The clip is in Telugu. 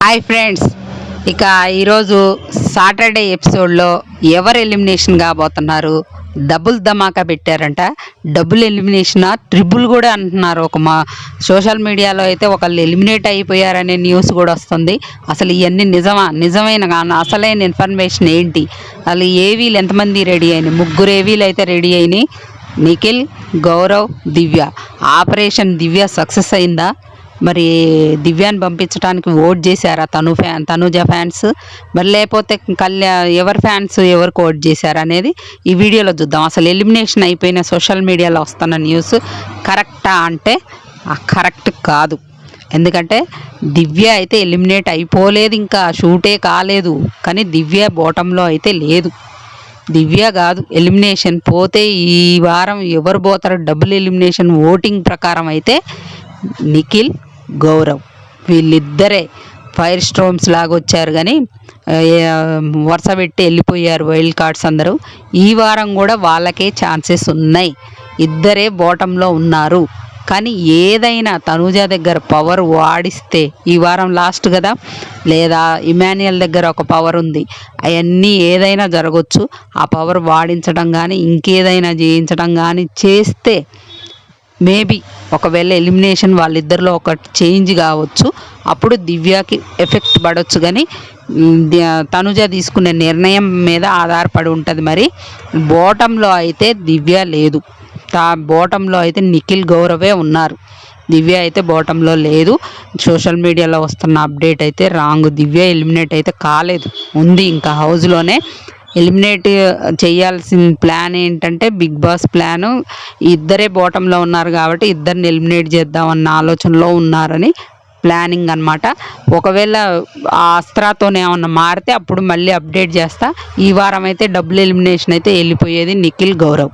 హాయ్ ఫ్రెండ్స్, ఇక ఈరోజు సాటర్డే ఎపిసోడ్లో ఎవరు ఎలిమినేషన్ కాబోతున్నారు? డబుల్ ధమాకా పెట్టారంట. డబుల్ ఎలిమినేషన్, ట్రిపుల్ కూడా అంటున్నారు. మా సోషల్ మీడియాలో అయితే ఒకళ్ళు ఎలిమినేట్ అయిపోయారనే న్యూస్ కూడా వస్తుంది. అసలు ఇవన్నీ నిజమైన అసలైన ఇన్ఫర్మేషన్ ఏంటి? అసలు ఏవీలు ఎంతమంది రెడీ అయినాయి? 3 ఏవీలు అయితే రెడీ అయినాయి. నిఖిల్, గౌరవ్, దివ్య. ఆపరేషన్ దివ్య సక్సెస్ అయిందా? మరి దివ్యాన్ని పంపించడానికి ఓట్ చేశారా తనుజ ఫ్యాన్స్? మరి లేకపోతే ఎవరి ఫ్యాన్స్ ఎవరికి ఓట్ చేశారు అనేది ఈ వీడియోలో చూద్దాం. అసలు ఎలిమినేషన్ అయిపోయిన సోషల్ మీడియాలో వస్తున్న న్యూస్ కరెక్టా అంటే కరెక్ట్ కాదు. ఎందుకంటే దివ్య అయితే ఎలిమినేట్ అయిపోలేదు, ఇంకా షూటే కాలేదు. కానీ దివ్య బాటంలో అయితే లేదు. దివ్య కాదు ఎలిమినేషన్. పోతే ఈ వారం ఎవరు పోతారో డబుల్ ఎలిమినేషన్ ఓటింగ్ ప్రకారం అయితే నిఖిల్, గౌరవ్ వీళ్ళిద్దరే ఫైర్ స్టోమ్స్ లాగా వచ్చారు. కానీ వరుస పెట్టి వెళ్ళిపోయారు వైల్డ్ కార్డ్స్ అందరూ. ఈ వారం కూడా వాళ్ళకే ఛాన్సెస్ ఉన్నాయి. ఇద్దరే బాటంలో ఉన్నారు. కానీ ఏదైనా తనూజ దగ్గర పవర్ వాడిస్తే, ఈ వారం లాస్ట్ కదా, లేదా ఇమాన్యుయల్ దగ్గర ఒక పవర్ ఉంది, అవన్నీ ఏదైనా జరగవచ్చు. ఆ పవర్ వాడించడం కానీ ఇంకేదైనా చేయించడం కానీ చేస్తే మేబీ ఒకవేళ ఎలిమినేషన్ వాళ్ళిద్దరిలో ఒక చేంజ్ కావచ్చు. అప్పుడు దివ్యకి ఎఫెక్ట్ పడవచ్చు. కానీ తనుజ తీసుకునే నిర్ణయం మీద ఆధారపడి ఉంటుంది. మరి బాటంలో అయితే దివ్య లేదు. బాటంలో అయితే నిఖిల్, గౌరవే ఉన్నారు. దివ్య అయితే బాటంలో లేదు. సోషల్ మీడియాలో వస్తున్న అప్డేట్ అయితే రాంగ్. దివ్య ఎలిమినేట్ అయితే కాలేదు, ఉంది ఇంకా హౌస్లోనే. ఎలిమినేట్ చేయాల్సిన ప్లాన్ ఏంటంటే బిగ్ బాస్ ప్లాను, ఇద్దరే బాటంలో ఉన్నారు కాబట్టి ఇద్దరిని ఎలిమినేట్ చేద్దామన్న ఆలోచనలో ఉన్నారని ప్లానింగ్ అనమాట. ఒకవేళ ఆ అస్త్రాతో ఏమన్నా మారితే అప్పుడు మళ్ళీ అప్డేట్ చేస్తా. ఈ వారం అయితే డబుల్ ఎలిమినేషన్ అయితే వెళ్ళిపోయేది నిఖిల్, గౌరవ్.